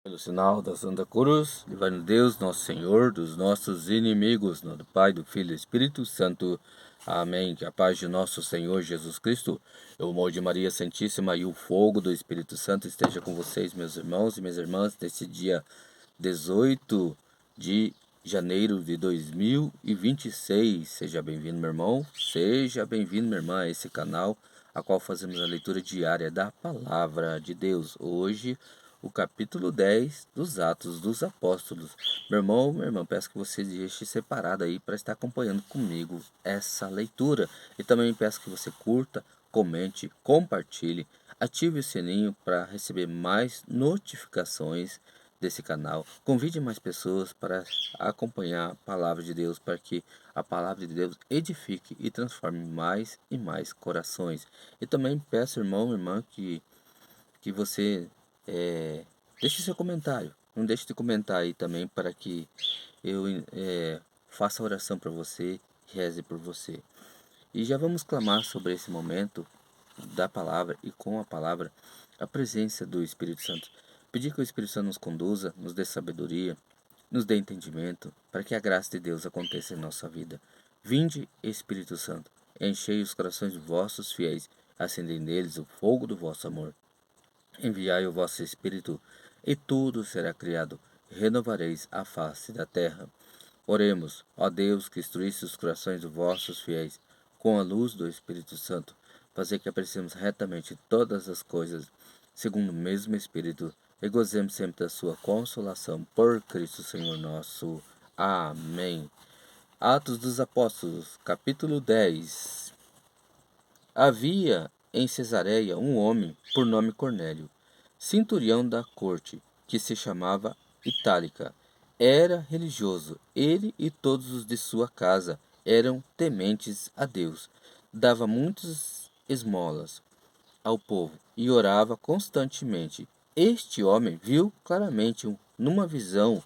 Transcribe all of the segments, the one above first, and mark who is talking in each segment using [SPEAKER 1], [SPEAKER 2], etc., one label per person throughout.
[SPEAKER 1] Pelo sinal da Santa Cruz, livrai-nos Deus, nosso Senhor, dos nossos inimigos, em nome do Pai, do Filho e do Espírito Santo. Amém. Que a paz de nosso Senhor Jesus Cristo, o amor de Maria Santíssima e o fogo do Espírito Santo esteja com vocês, meus irmãos e minhas irmãs, nesse dia 18 de janeiro de 2026. Seja bem-vindo, meu irmão, seja bem-vindo, minha irmã, a esse canal, a qual fazemos a leitura diária da Palavra de Deus. Hoje, o capítulo 10 dos Atos dos Apóstolos. Meu irmão, minha irmã, peço que você deixe separado aí para estar acompanhando comigo essa leitura. E também peço que você curta, comente, compartilhe, ative o sininho para receber mais notificações desse canal. Convide mais pessoas para acompanhar a palavra de Deus, para que a palavra de Deus edifique e transforme mais e mais corações. E também peço, irmão, irmã, que você deixe seu comentário. Não deixe de comentar aí também para que eu faça oração para você, reze por você. E já vamos clamar sobre esse momento da palavra e com a palavra a presença do Espírito Santo. Pedir que o Espírito Santo nos conduza, nos dê sabedoria, nos dê entendimento, para que a graça de Deus aconteça em nossa vida. Vinde, Espírito Santo, enchei os corações de vossos fiéis, acendei neles o fogo do vosso amor. Enviai o vosso Espírito, e tudo será criado, renovareis a face da terra. Oremos, ó Deus, que instruísse os corações dos vossos fiéis, com a luz do Espírito Santo, fazer que apreciemos retamente todas as coisas, segundo o mesmo Espírito, e gozemos sempre da sua consolação, por Cristo Senhor nosso. Amém. Atos dos Apóstolos, capítulo 10. Havia em Cesareia um homem, por nome Cornélio, centurião da corte, que se chamava Itálica. Era religioso, ele e todos os de sua casa eram tementes a Deus. Dava muitas esmolas ao povo e orava constantemente. Este homem viu claramente, numa visão,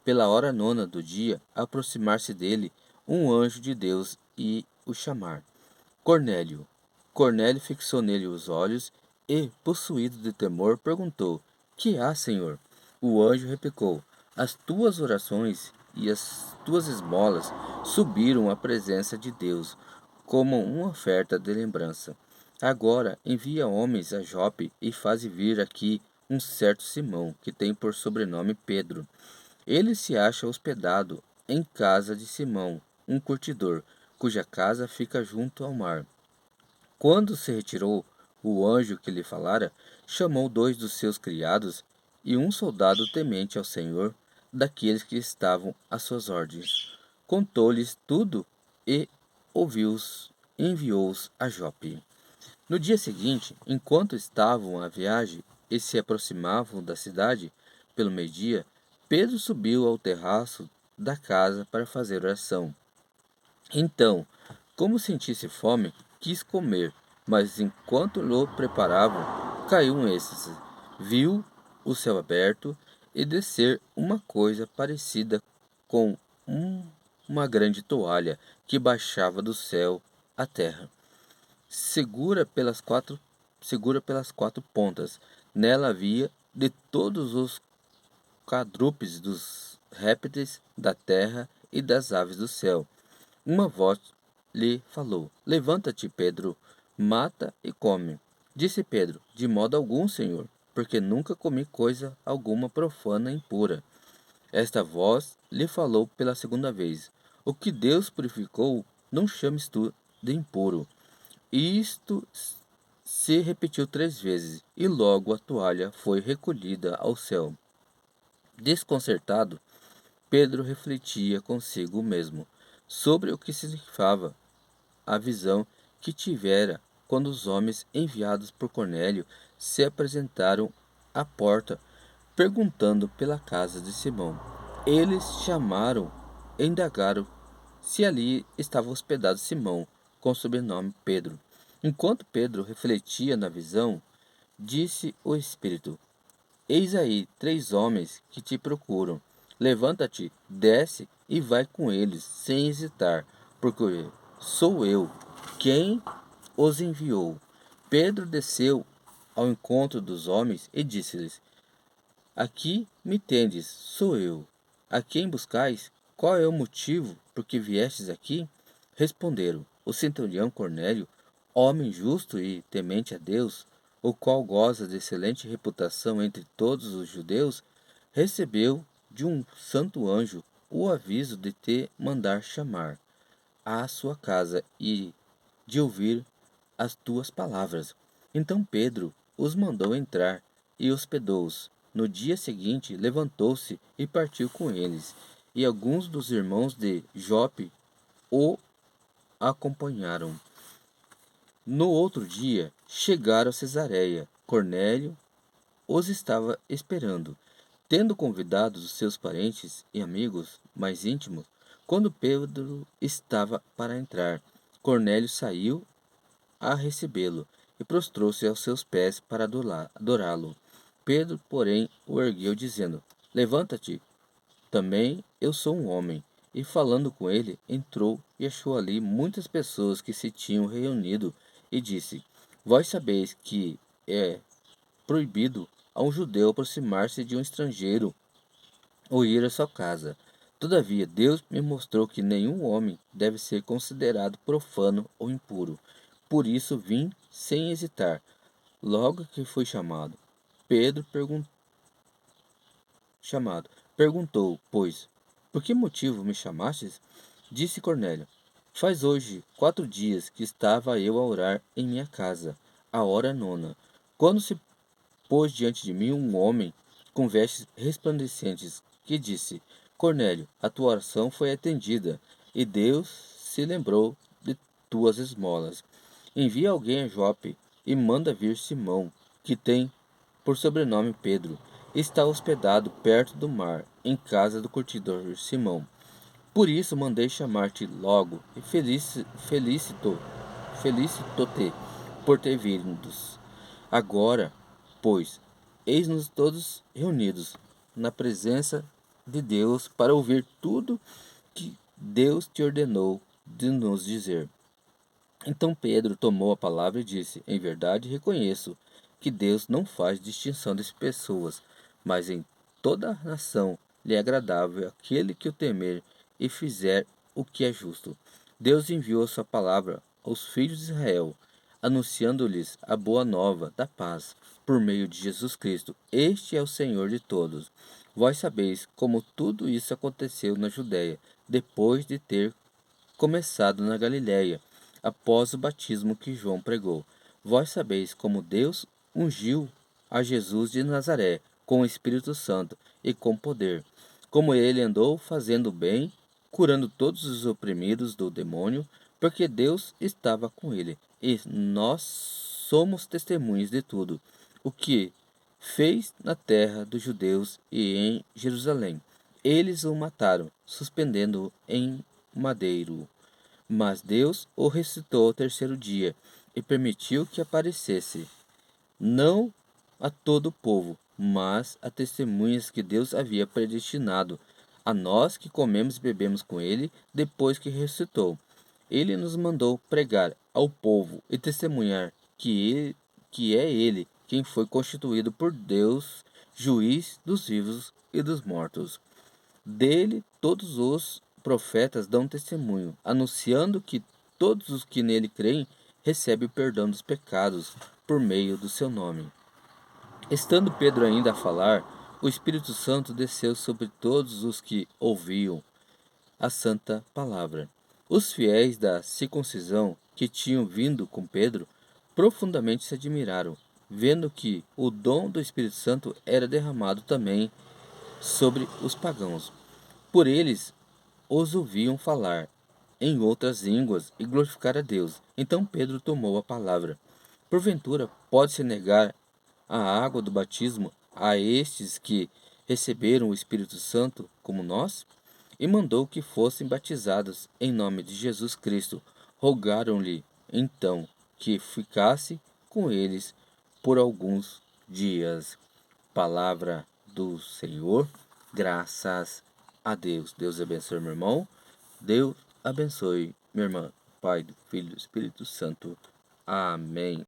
[SPEAKER 1] pela hora nona do dia, aproximar-se dele um anjo de Deus e o chamar. Cornélio. Cornélio fixou nele os olhos e, possuído de temor, perguntou: Que há, Senhor? O anjo replicou: As tuas orações e as tuas esmolas subiram à presença de Deus, como uma oferta de lembrança. Agora envia homens a Jope e faze vir aqui um certo Simão, que tem por sobrenome Pedro. Ele se acha hospedado em casa de Simão, um curtidor, cuja casa fica junto ao mar. Quando se retirou o anjo que lhe falara, chamou dois dos seus criados e um soldado temente ao Senhor, daqueles que estavam às suas ordens. Contou-lhes tudo e enviou-os a Jope. No dia seguinte, enquanto estavam à viagem e se aproximavam da cidade, pelo meio-dia, Pedro subiu ao terraço da casa para fazer oração. Então, como sentisse fome, quis comer, mas enquanto lhe preparavam, caiu um êxtase. Viu o céu aberto e descer uma coisa parecida com uma grande toalha que baixava do céu à terra, segura pelas quatro pontas. Nela havia de todos os quadrúpedes, dos répteis da terra e das aves do céu. Uma voz lhe falou: Levanta-te, Pedro, mata e come. Disse Pedro: De modo algum, Senhor, porque nunca comi coisa alguma profana e impura. Esta voz lhe falou pela segunda vez: O que Deus purificou, não chames tu de impuro. Isto se repetiu 3 vezes, e logo a toalha foi recolhida ao céu. Desconcertado, Pedro refletia consigo mesmo sobre o que significava a visão que tivera quando os homens enviados por Cornélio se apresentaram à porta, perguntando pela casa de Simão. Eles chamaram e indagaram se ali estava hospedado Simão, com o sobrenome Pedro. Enquanto Pedro refletia na visão, disse o Espírito: Eis aí 3 homens que te procuram. Levanta-te, desce e vai com eles, sem hesitar, porque sou eu quem os enviou. Pedro desceu ao encontro dos homens e disse-lhes: Aqui me tendes, sou eu. A quem buscais? Qual é o motivo por que viestes aqui? Responderam: O centurião Cornélio, homem justo e temente a Deus, o qual goza de excelente reputação entre todos os judeus, recebeu de um santo anjo o aviso de te mandar chamar à sua casa e de ouvir as tuas palavras. Então Pedro os mandou entrar e hospedou-os. No dia seguinte, levantou-se e partiu com eles, e alguns dos irmãos de Jope o acompanharam. No outro dia, chegaram a Cesareia. Cornélio os estava esperando, tendo convidado os seus parentes e amigos mais íntimos. Quando Pedro estava para entrar, Cornélio saiu a recebê-lo e prostrou-se aos seus pés para adorá-lo. Pedro, porém, o ergueu, dizendo: Levanta-te, também eu sou um homem. E falando com ele, entrou e achou ali muitas pessoas que se tinham reunido, e disse: Vós sabeis que é proibido a um judeu aproximar-se de um estrangeiro ou ir à sua casa. Todavia, Deus me mostrou que nenhum homem deve ser considerado profano ou impuro. Por isso vim sem hesitar. Logo que foi Pedro chamado, perguntou, pois, por que motivo me chamastes? Disse Cornélio, faz hoje 4 dias que estava eu a orar em minha casa, a hora nona, quando se pôs diante de mim um homem com vestes resplandecentes, que disse, Cornélio, a tua oração foi atendida, e Deus se lembrou de tuas esmolas. Envia alguém a Jope e manda vir Simão, que tem por sobrenome Pedro. Está hospedado perto do mar, em casa do curtidor Simão. Por isso mandei chamar-te logo e felicito-te por ter vindos. Agora, pois, eis-nos todos reunidos na presença de Deus para ouvir tudo que Deus te ordenou de nos dizer. Então Pedro tomou a palavra e disse: Em verdade reconheço que Deus não faz distinção de pessoas, mas em toda a nação lhe é agradável aquele que o temer e fizer o que é justo. Deus enviou a sua palavra aos filhos de Israel, anunciando-lhes a boa nova da paz por meio de Jesus Cristo. Este é o Senhor de todos. Vós sabeis como tudo isso aconteceu na Judéia, depois de ter começado na Galiléia, após o batismo que João pregou. Vós sabeis como Deus ungiu a Jesus de Nazaré com o Espírito Santo e com poder, como ele andou fazendo bem, curando todos os oprimidos do demônio, porque Deus estava com ele. E nós somos testemunhas de tudo o que fez na terra dos judeus e em Jerusalém. Eles o mataram, suspendendo-o em madeiro. Mas Deus o ressuscitou ao terceiro dia e permitiu que aparecesse, não a todo o povo, mas a testemunhas que Deus havia predestinado, a nós que comemos e bebemos com ele depois que ressuscitou. Ele nos mandou pregar ao povo e testemunhar que é ele quem foi constituído por Deus, juiz dos vivos e dos mortos. Dele todos os profetas dão testemunho, anunciando que todos os que nele creem recebem o perdão dos pecados por meio do seu nome. Estando Pedro ainda a falar, o Espírito Santo desceu sobre todos os que ouviam a santa palavra. Os fiéis da circuncisão que tinham vindo com Pedro profundamente se admiraram, vendo que o dom do Espírito Santo era derramado também sobre os pagãos. Por eles os ouviam falar em outras línguas e glorificar a Deus. Então Pedro tomou a palavra. Porventura, pode-se negar a água do batismo a estes que receberam o Espírito Santo como nós? E mandou que fossem batizados em nome de Jesus Cristo. Rogaram-lhe então que ficasse com eles por alguns dias. Palavra do Senhor, graças a Deus. Deus abençoe, meu irmão. Deus abençoe, minha irmã. Pai, do Filho e do Espírito Santo. Amém.